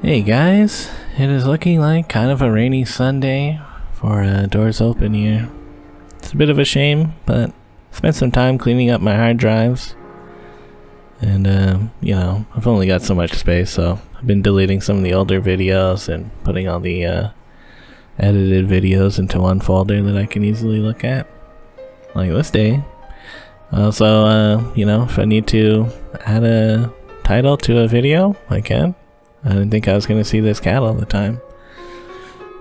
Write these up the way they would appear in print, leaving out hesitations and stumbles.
Hey guys, it is looking like kind of a rainy Sunday for doors open here. It's a bit of a shame, but spent some time cleaning up my hard drives. And you know, I've only got so much space, so I've been deleting some of the older videos and putting all the edited videos into one folder that I can easily look at. Like this day. Also, you know, if I need to add a title to a video, I can. I didn't think I was going to see this cat all the time.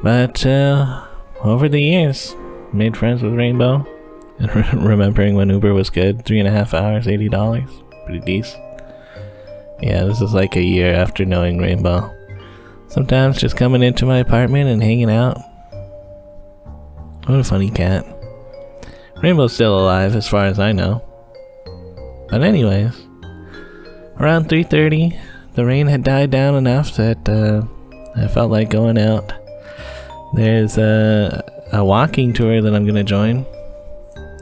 But over the years, made friends with Rainbow. And remembering when Uber was good, 3.5 hours, $80. Pretty decent. Yeah, this is like a year after knowing Rainbow. Sometimes just coming into my apartment and hanging out. What a funny cat. Rainbow's still alive as far as I know. But anyways, around 3:30, the rain had died down enough that I felt like going out. There's a walking tour that I'm going to join.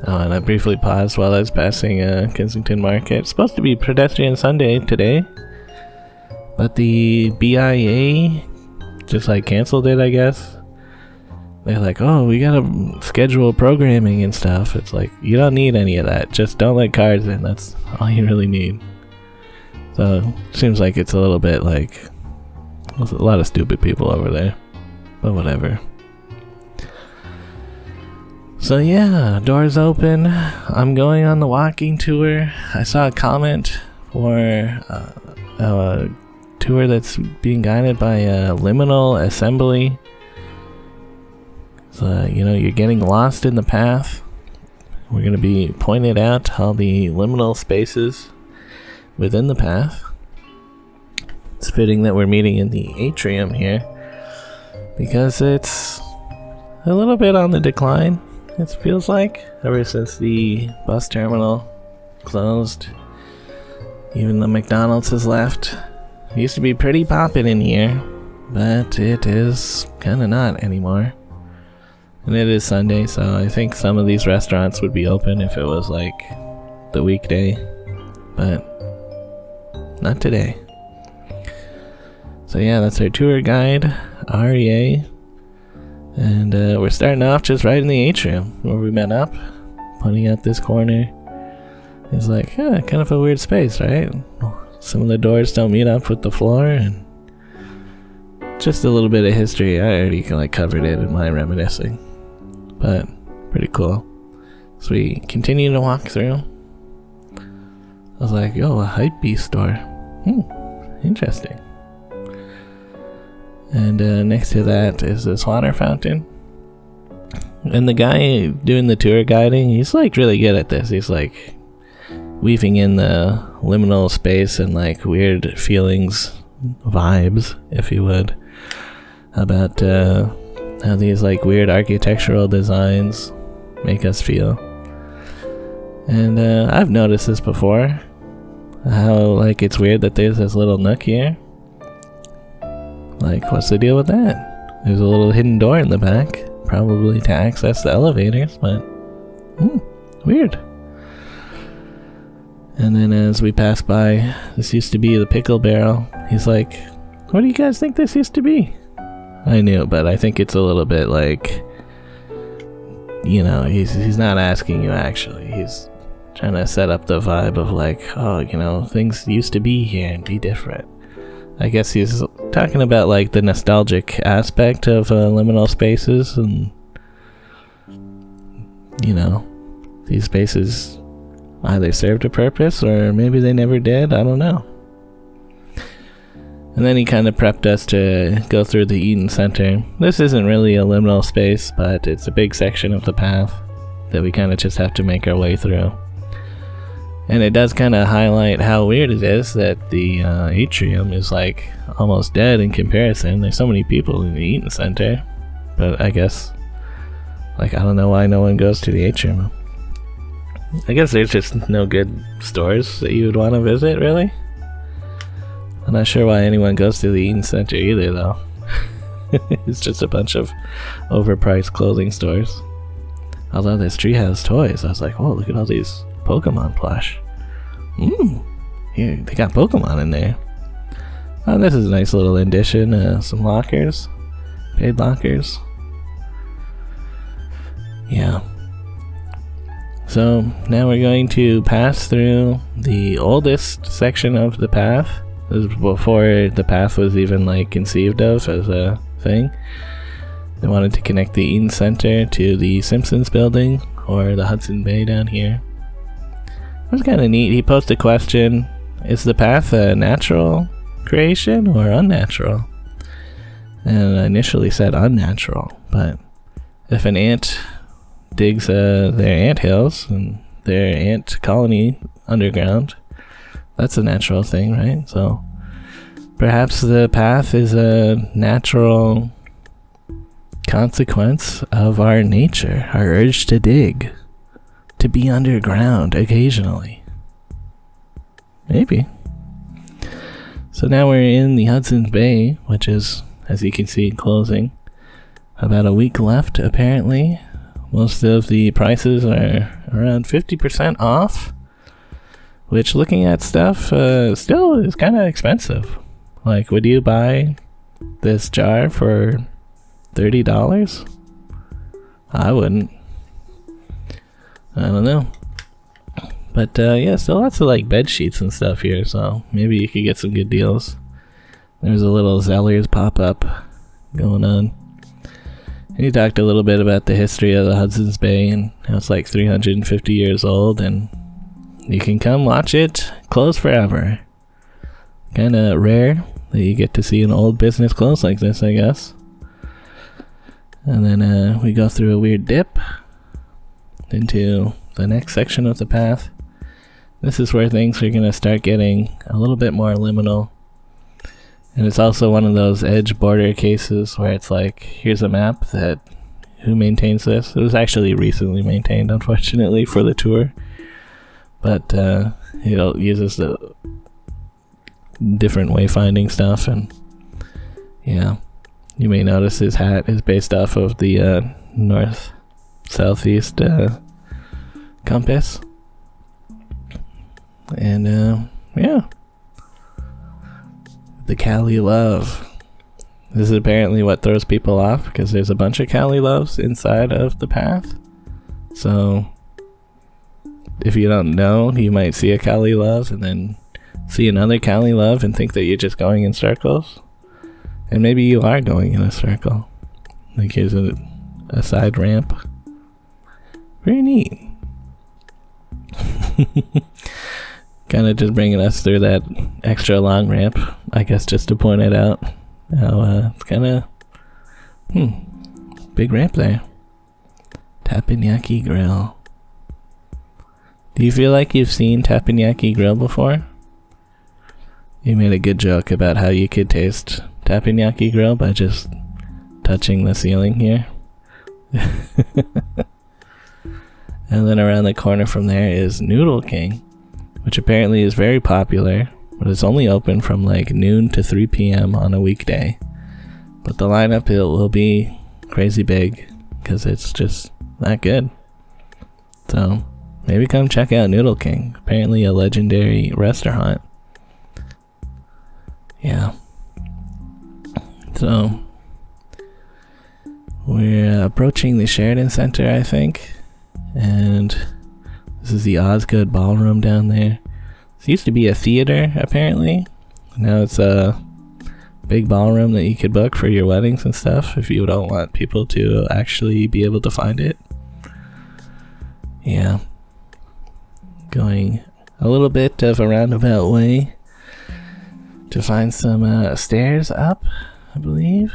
Oh, and I briefly paused while I was passing Kensington Market. It's supposed to be Pedestrian Sunday today, but the BIA just like canceled it, I guess. They're like, oh, we gotta schedule programming and stuff. It's like, you don't need any of that. Just don't let cars in. That's all you really need. So, seems like it's a little bit like, there's a lot of stupid people over there. But whatever. So yeah, doors open. I'm going on the walking tour. I saw a comment for a tour that's being guided by Liminal Assembly. So, you know, you're getting lost in the path. We're going to be pointed out all the liminal spaces within the path. It's fitting that we're meeting in the atrium here because it's a little bit on the decline, it feels like, ever since the bus terminal closed. Even the McDonald's has left. It used to be pretty poppin' in here, but it is kind of not anymore. And it is Sunday, so I think some of these restaurants would be open if it was like the weekday, but not today. So yeah, that's our tour guide, REA, and we're starting off just right in the atrium where we met up, pointing out this corner. It's like, yeah, kind of a weird space, right? Some of the doors don't meet up with the floor, and just a little bit of history. I already like covered it in my reminiscing, but pretty cool. So we continue to walk through. I was like, yo, a hypebeast store. Interesting. And next to that is this water fountain. And the guy doing the tour guiding, he's like really good at this. He's like weaving in the liminal space and like weird feelings, vibes, if you would, about how these like weird architectural designs make us feel. And I've noticed this before, how like it's weird that there's this little nook here. Like, what's the deal with that? There's a little hidden door in the back, probably to access the elevators, but weird. And then as we pass by, this used to be the pickle barrel. He's like, what do you guys think this used to be? I knew, but I think it's a little bit like, you know, he's not asking you actually. He's trying to set up the vibe of like, oh, you know, things used to be here and be different. I guess he's talking about like the nostalgic aspect of liminal spaces, and you know, these spaces either served a purpose or maybe they never did. I don't know. And then he kind of prepped us to go through the Eaton Center. This isn't really a liminal space, but it's a big section of the path that we kind of just have to make our way through. And it does kind of highlight how weird it is that the atrium is like almost dead in comparison. There's so many people in the Eaton Center, but I guess, like, I don't know why no one goes to the atrium. I guess there's just no good stores that you would want to visit, really. I'm not sure why anyone goes to the Eaton Center either, though. It's just a bunch of overpriced clothing stores. Although there's Treehouse Toys, I was like, whoa, look at all these Pokemon plush. Here, they got Pokemon in there. Oh, this is a nice little addition. Some lockers. Paid lockers. Yeah. So now we're going to pass through the oldest section of the path. This is before the path was even like conceived of as a thing. They wanted to connect the Eden Center to the Simpsons building, or the Hudson Bay down here. It was kind of neat. He posed a question: is the path a natural creation or unnatural? And I initially said unnatural, but if an ant digs their ant hills and their ant colony underground, that's a natural thing, right? So perhaps the path is a natural consequence of our nature, our urge to dig, to be underground occasionally. Maybe. So now we're in the Hudson's Bay, which is, as you can see, closing. About a week left, apparently. Most of the prices are around 50% off, which, looking at stuff, still is kind of expensive. Like, would you buy this jar for $30? I wouldn't. I don't know. But yeah, still lots of like bed sheets and stuff here, so maybe you could get some good deals. There's a little Zellers pop-up going on. And he talked a little bit about the history of the Hudson's Bay and how it's like 350 years old, and you can come watch it close forever. Kind of rare that you get to see an old business close like this, I guess. And then we go through a weird dip into the next section of the path. This is where things are going to start getting a little bit more liminal. And it's also one of those edge border cases where it's like, here's a map that, who maintains this? It was actually recently maintained, unfortunately, for the tour. But it uses the different wayfinding stuff, and yeah. You may notice his hat is based off of the north-southeast compass. And yeah. The Cali Love. This is apparently what throws people off, because there's a bunch of Cali Loves inside of the path. So if you don't know, you might see a Cali Love and then see another Cali Love and think that you're just going in circles. And maybe you are going in a circle. Like, here's a side ramp. Very neat. Kind of just bringing us through that extra long ramp, I guess, just to point it out. How it's kind of big ramp there. Teppanyaki Grill. Do you feel like you've seen Teppanyaki Grill before? You made a good joke about how you could taste Teppanyaki Grill by just touching the ceiling here. And then around the corner from there is Noodle King, which apparently is very popular, but it's only open from like noon to 3 p.m. on a weekday. But the lineup, it will be crazy big because it's just that good. So maybe come check out Noodle King. Apparently a legendary restaurant. Yeah. So we're approaching the Sheridan Center, I think. And this is the Osgood Ballroom down there. This used to be a theater, apparently. Now it's a big ballroom that you could book for your weddings and stuff if you don't want people to actually be able to find it. Yeah. Going a little bit of a roundabout way to find some stairs up, I believe.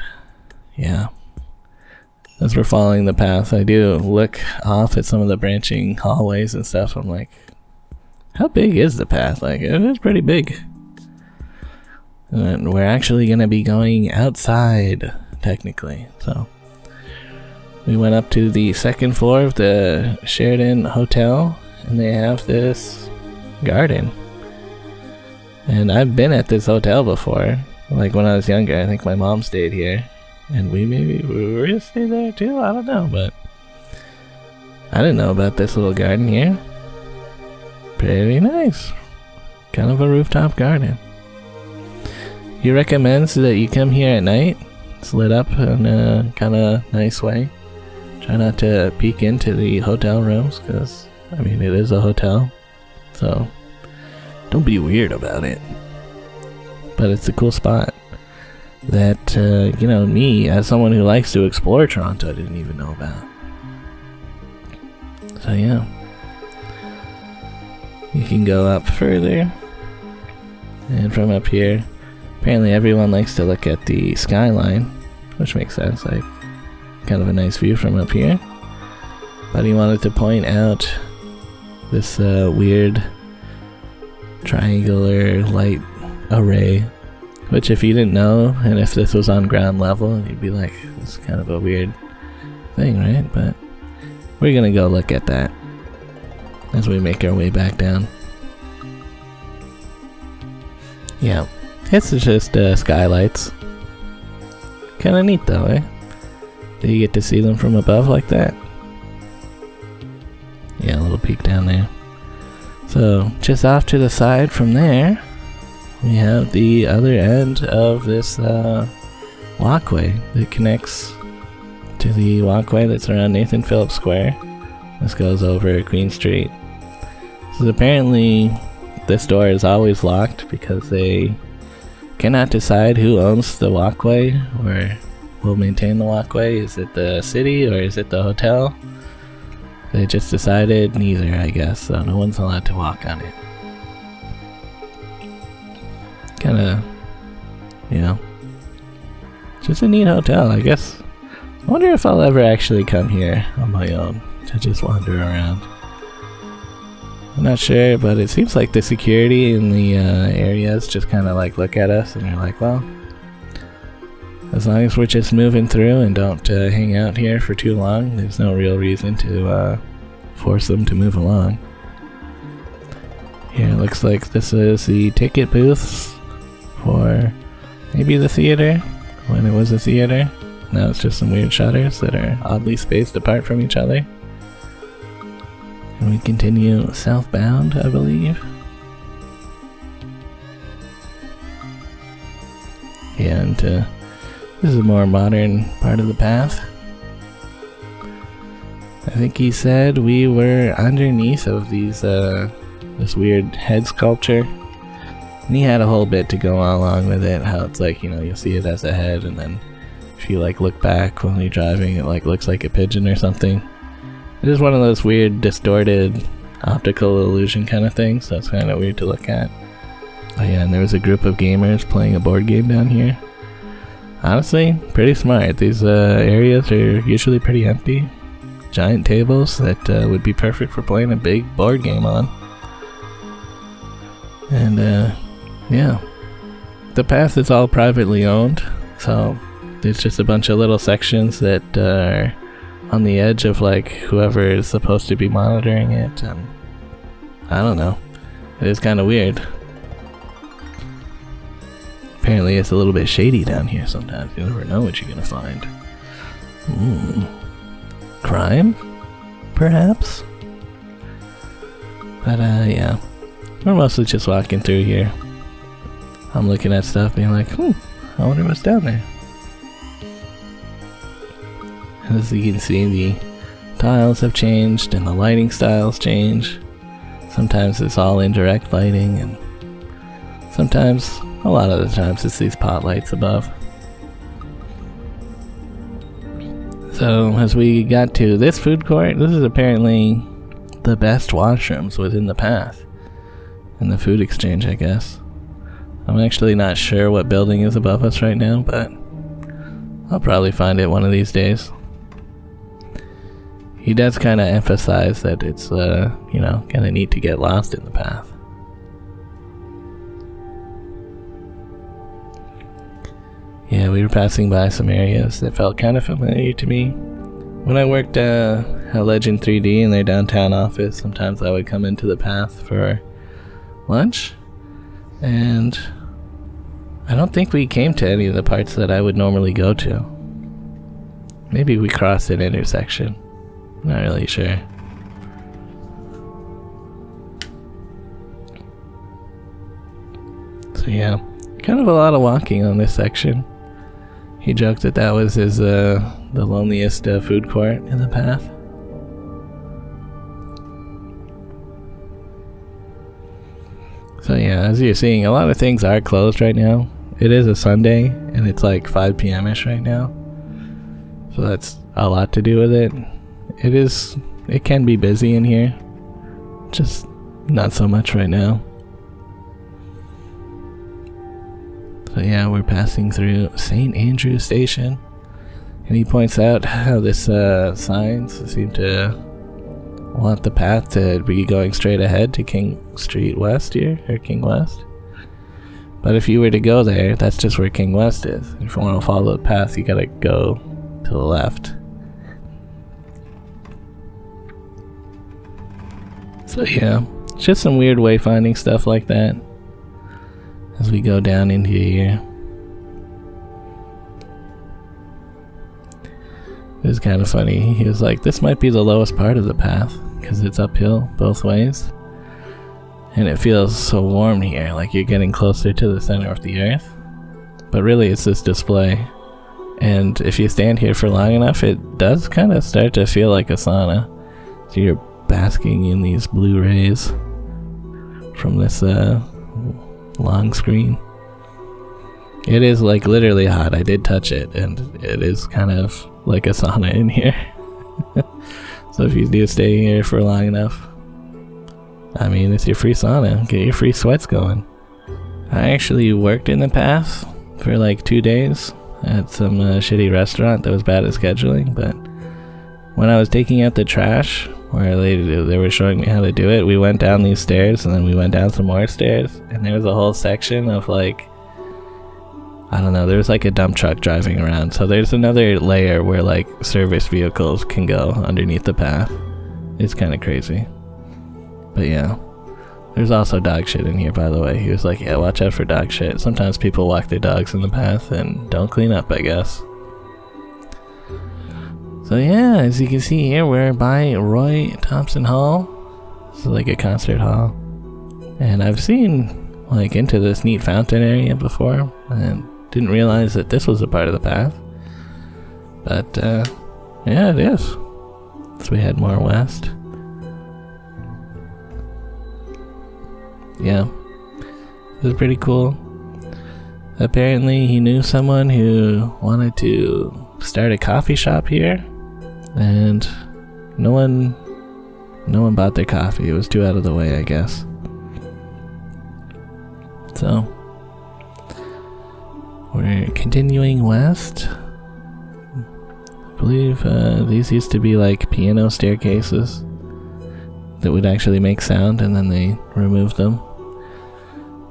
Yeah. As we're following the path, I do look off at some of the branching hallways and stuff. I'm like, how big is the path? Like, it is pretty big. And we're actually going to be going outside, technically. So we went up to the second floor of the Sheridan Hotel, and they have this garden. And I've been at this hotel before. Like, when I was younger, I think my mom stayed here. And we were gonna stay there too, I don't know, but I didn't know about this little garden here. Pretty nice. Kind of a rooftop garden. He recommends that you come here at night. It's lit up in a kind of nice way. Try not to peek into the hotel rooms because, I mean, it is a hotel. So, don't be weird about it. But it's a cool spot that, you know, me, as someone who likes to explore Toronto, I didn't even know about. So, yeah. You can go up further. And from up here, apparently everyone likes to look at the skyline, which makes sense, like kind of a nice view from up here. But he wanted to point out this weird triangular light array, which if you didn't know, and if this was on ground level, you'd be like, it's kind of a weird thing, right? But we're gonna go look at that as we make our way back down. Yeah, it's just skylights. Kinda neat though, eh? Do you get to see them from above like that? Yeah, a little peek down there. So, just off to the side from there, we have the other end of this walkway that connects to the walkway that's around Nathan Phillips Square. This goes over Queen Street. So apparently this door is always locked because they cannot decide who owns the walkway or will maintain the walkway. Is it the city or is it the hotel? They just decided neither, I guess, so no one's allowed to walk on it. Kinda, you know, just a neat hotel, I guess. I wonder if I'll ever actually come here on my own to just wander around. I'm not sure, but it seems like the security in the areas just kind of like look at us and they're like, well, as long as we're just moving through and don't hang out here for too long, there's no real reason to force them to move along. Here, it looks like this is the ticket booths for maybe the theater, when it was a theater. Now it's just some weird shutters that are oddly spaced apart from each other. And we continue southbound, I believe. Yeah, and this is a more modern part of the path. I think he said we were underneath of these, this weird head sculpture. And he had a whole bit to go along with it, how it's like, you know, you'll see it as a head, and then if you like look back while you're driving, it like looks like a pigeon or something. It is one of those weird, distorted, optical illusion kind of things, so it's kind of weird to look at. Oh yeah, and there was a group of gamers playing a board game down here. Honestly, pretty smart. These areas are usually pretty empty. Giant tables that would be perfect for playing a big board game on. And yeah, the path is all privately owned, so there's just a bunch of little sections that are on the edge of like whoever is supposed to be monitoring it, and I don't know. It is kind of weird. Apparently it's a little bit shady down here sometimes. You never know what you're gonna find. Crime? Perhaps? But yeah. We're mostly just walking through here. I'm looking at stuff being like, I wonder what's down there. As you can see, the tiles have changed and the lighting styles change. Sometimes it's all indirect lighting, and sometimes, a lot of the times, it's these pot lights above. So, as we got to this food court, this is apparently the best washrooms within the path. And the food exchange, I guess. I'm actually not sure what building is above us right now, but I'll probably find it one of these days. He does kind of emphasize that it's, you know, kind of neat to get lost in the path. Yeah, we were passing by some areas that felt kind of familiar to me. When I worked at Legend 3D in their downtown office, sometimes I would come into the path for lunch, and I don't think we came to any of the parts that I would normally go to. Maybe we crossed an intersection. Not really sure. So yeah, kind of a lot of walking on this section. He joked that that was his the loneliest food court in the path. So yeah, as you're seeing, a lot of things are closed right now. It is a Sunday, and it's like 5 p.m.-ish right now. So that's a lot to do with it. It can be busy in here. Just not so much right now. So yeah, we're passing through St. Andrew Station. And he points out how this signs seem to want the path to be going straight ahead to King Street West here, or King West. But if you were to go there, that's just where King West is. If you want to follow the path, you gotta go to the left. So yeah, it's just some weird wayfinding stuff like that as we go down into here. It was kind of funny. He was like, this might be the lowest part of the path because it's uphill both ways. And it feels so warm here, like you're getting closer to the center of the earth. But really it's this display. And if you stand here for long enough, it does kind of start to feel like a sauna. So you're basking in these blue rays from this long screen. It is like literally hot. I did touch it, and it is kind of like a sauna in here. So if you do stay here for long enough, I mean, it's your free sauna. Get your free sweats going. I actually worked in the path for like 2 days at some shitty restaurant that was bad at scheduling, but when I was taking out the trash, where they were showing me how to do it, we went down these stairs, and then we went down some more stairs, and there was a whole section of like, I don't know, there's like a dump truck driving around, so there's another layer where like service vehicles can go underneath the path. It's kind of crazy. But yeah, there's also dog shit in here, by the way. He was like, yeah, watch out for dog shit. Sometimes people walk their dogs in the path and don't clean up, I guess. So yeah, as you can see here, we're by Roy Thompson Hall. This is like a concert hall. And I've seen like into this neat fountain area before, and didn't realize that this was a part of the path. But yeah, it is. So we head more west. Yeah, it was pretty cool. Apparently he knew someone who wanted to start a coffee shop here, and no one bought their coffee. It was too out of the way, I guess. So we're continuing west. I believe these used to be like piano staircases that would actually make sound, and then they removed them,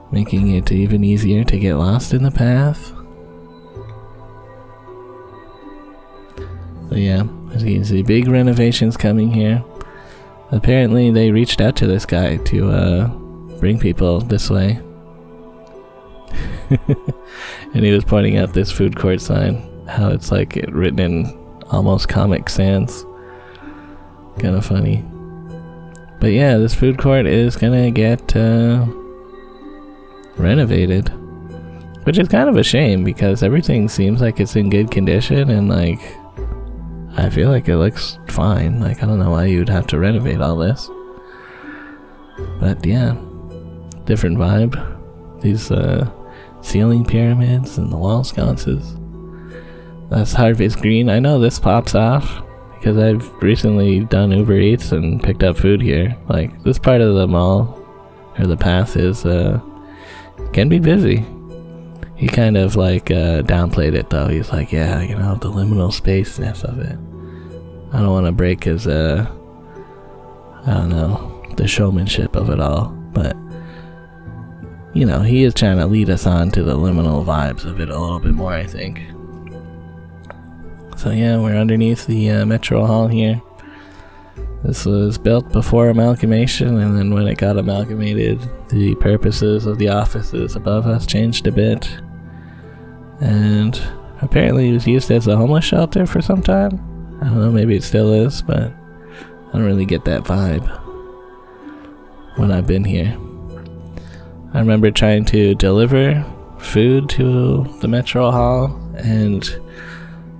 making it even easier to get lost in the path. So yeah, as you can see, big renovations coming here. Apparently they reached out to this guy to bring people this way. And he was pointing out this food court sign, how it's like written in almost Comic Sans. Kind of funny. But yeah, this food court is gonna get renovated, which is kind of a shame because everything seems like it's in good condition, and like I feel like it looks fine. Like, I don't know why you'd have to renovate all this, but yeah, different vibe. These ceiling pyramids and the wall sconces. That's Harvest Green. I know this pops off because I've recently done Uber Eats and picked up food here. Like, this part of the mall, or the path, is can be busy. He kind of like downplayed it though. He's like, yeah, you know, the liminal spaceness of it. I don't want to break his I don't know, the showmanship of it all, but you know, he is trying to lead us on to the liminal vibes of it a little bit more, I think. So yeah, we're underneath the Metro Hall here. This was built before amalgamation, and then when it got amalgamated, the purposes of the offices above us changed a bit. And apparently it was used as a homeless shelter for some time. I don't know, maybe it still is, but I don't really get that vibe when I've been here. I remember trying to deliver food to the Metro Hall, and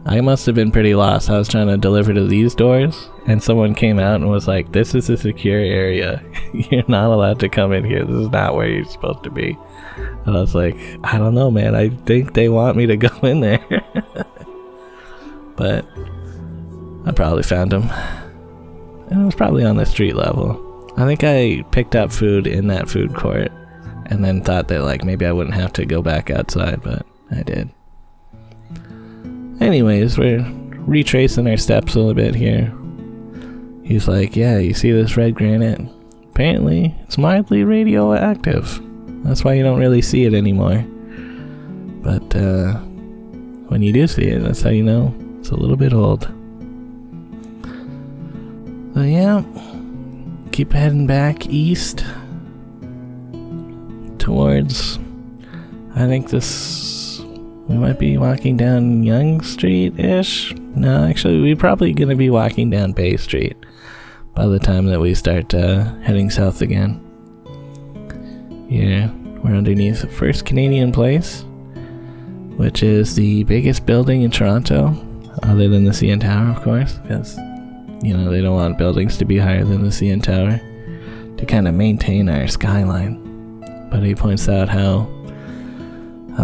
I must have been pretty lost. I was trying to deliver to these doors, and someone came out and was like, "This is a secure area. You're not allowed to come in here. This is not where you're supposed to be." And I was like, "I don't know, man. I think they want me to go in there." But I probably found them. And it was probably on the street level. I think I picked up food in that food court and then thought that like maybe I wouldn't have to go back outside, but I did. Anyways, we're retracing our steps a little bit here. He's like, "Yeah, you see this red granite? Apparently, it's mildly radioactive. That's why you don't really see it anymore. But when you do see it, that's how you know it's a little bit old." So yeah, keep heading back east towards, I think we might be walking down Young Street-ish. No, actually, we're probably going to be walking down Bay Street by the time that we start heading south again. Yeah, we're underneath the First Canadian Place, which is the biggest building in Toronto, other than the CN Tower, of course, because, you know, they don't want buildings to be higher than the CN Tower to kind of maintain our skyline. But he points out how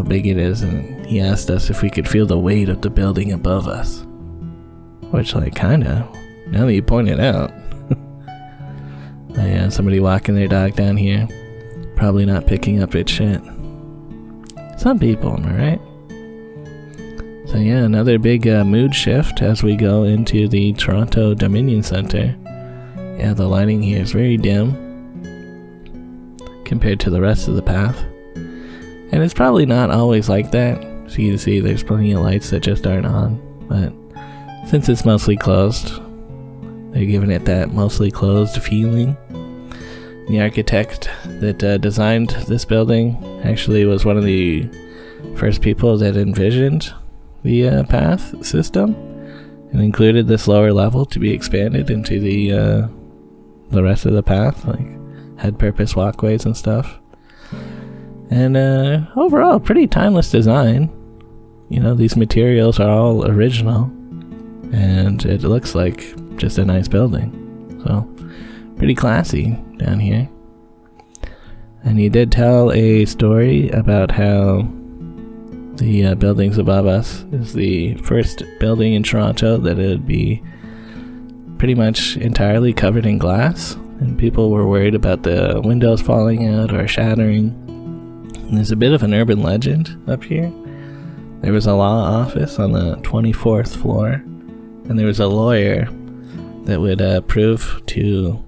big it is, and he asked us if we could feel the weight of the building above us. Which, like, kinda, now that you point it out. Yeah, somebody walking their dog down here, probably not picking up its shit. Some people, am I right? So yeah, another big mood shift as we go into the Toronto Dominion Center. Yeah, the lighting here is very dim compared to the rest of the path. And it's probably not always like that. So you can see there's plenty of lights that just aren't on. But since it's mostly closed, they're giving it that mostly closed feeling. The architect that designed this building actually was one of the first people that envisioned the path system and included this lower level to be expanded into the rest of the path, like had purpose walkways and stuff. And overall, pretty timeless design. You know, these materials are all original, and it looks like just a nice building. So, pretty classy down here. And he did tell a story about how the buildings above us is the first building in Toronto that it would be pretty much entirely covered in glass, and people were worried about the windows falling out or shattering. And there's a bit of an urban legend up here. There was a law office on the 24th floor, and there was a lawyer that would prove to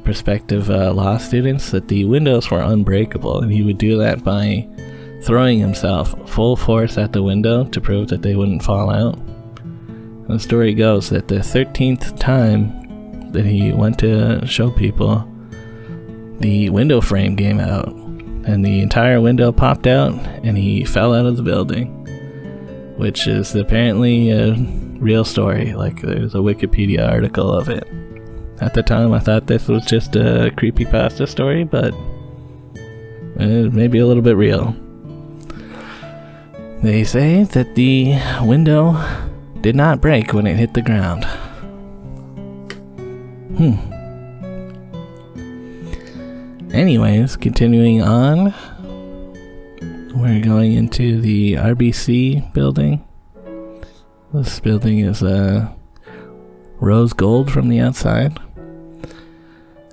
prospective law students that the windows were unbreakable, and he would do that by throwing himself full force at the window to prove that they wouldn't fall out. And the story goes that the 13th time that he went to show people, the window frame came out, and the entire window popped out, and he fell out of the building, which is apparently a real story. Like, there's a Wikipedia article of it. At the time, I thought this was just a creepypasta story, but it may be a little bit real. They say that the window did not break when it hit the ground. Anyways, continuing on, we're going into the RBC building. This building is rose gold from the outside,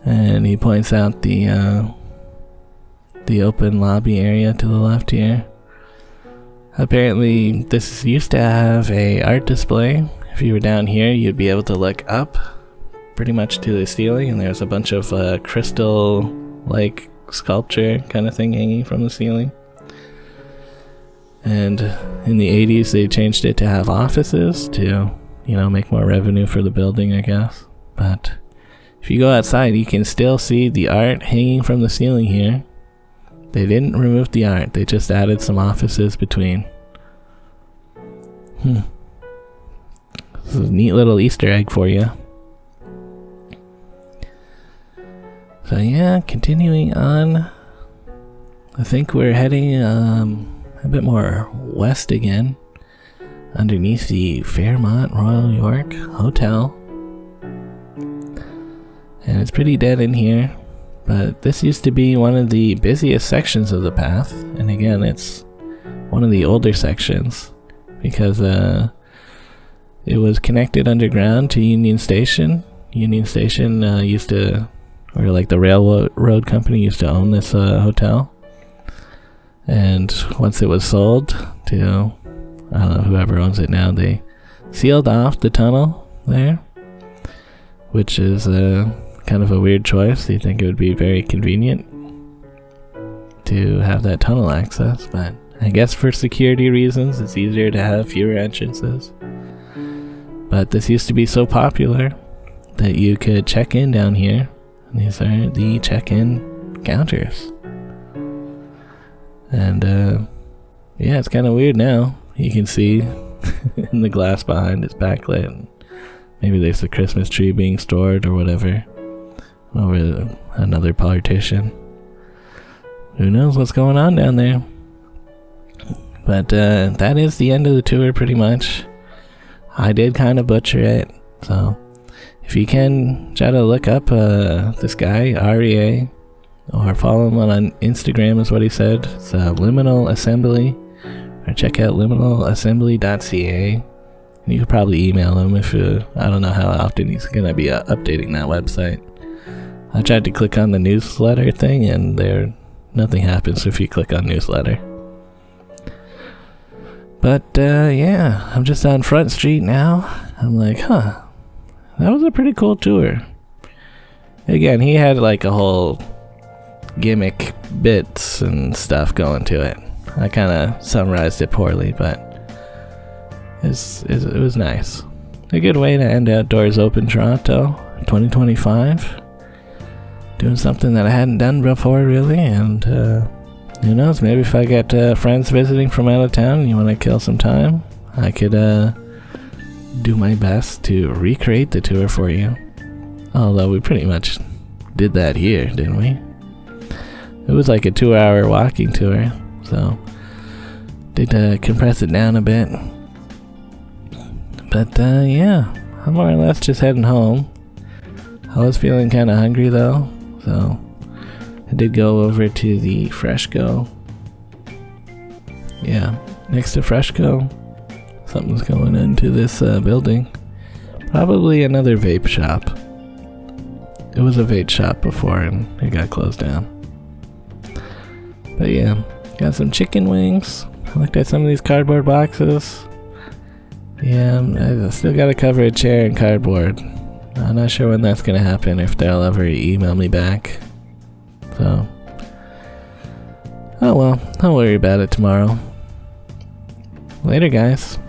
and he points out the open lobby area to the left here. Apparently, this used to have a art display. If you were down here, you'd be able to look up pretty much to the ceiling, and there's a bunch of crystal-like sculpture kind of thing hanging from the ceiling. And in the 80s, they changed it to have offices to, you know, make more revenue for the building, I guess. But if you go outside, you can still see the art hanging from the ceiling here. They didn't remove the art, they just added some offices between. This is a neat little Easter egg for you. So yeah, continuing on. I think we're heading a bit more west again, underneath the Fairmont Royal York Hotel. And it's pretty dead in here, but this used to be one of the busiest sections of the path, and again, it's one of the older sections, because it was connected underground to Union Station. Union Station used to, or like the railroad company used to own this hotel. And once it was sold to, I don't know, whoever owns it now, they sealed off the tunnel there, which is kind of a weird choice. You think it would be very convenient to have that tunnel access, but I guess for security reasons, it's easier to have fewer entrances. But this used to be so popular that you could check in down here. And these are the check-in counters. And yeah, it's kind of weird now. You can see in the glass behind it's backlit. And maybe there's a Christmas tree being stored or whatever over another partition. Who knows what's going on down there? But that is the end of the tour pretty much. I did kind of butcher it, so if you can try to look up this guy, REA, or follow him on Instagram is what he said. It's Liminal Assembly, or check out liminalassembly.ca. And you could probably email him if I don't know how often he's going to be updating that website. I tried to click on the newsletter thing, and nothing happens if you click on newsletter. But yeah, I'm just on Front Street now. I'm like, that was a pretty cool tour. Again, he had like a whole gimmick bits and stuff going to it. I kind of summarized it poorly, but it was nice. A good way to end Outdoors Open Toronto 2025. Doing something that I hadn't done before, really, and who knows, maybe if I get friends visiting from out of town and you want to kill some time, I could do my best to recreate the tour for you. Although we pretty much did that here, didn't we? It was like a 2-hour walking tour, so did compress it down a bit. But yeah, I'm more or less just heading home. I was feeling kind of hungry though, so I did go over to the Freshco. Yeah, next to Freshco, something's going into this building. Probably another vape shop. It was a vape shop before and it got closed down. But yeah, got some chicken wings. I looked at some of these cardboard boxes. Yeah, I still gotta cover a chair in cardboard. I'm not sure when that's gonna happen, if they'll ever email me back. So, oh well, I'll worry about it tomorrow. Later, guys.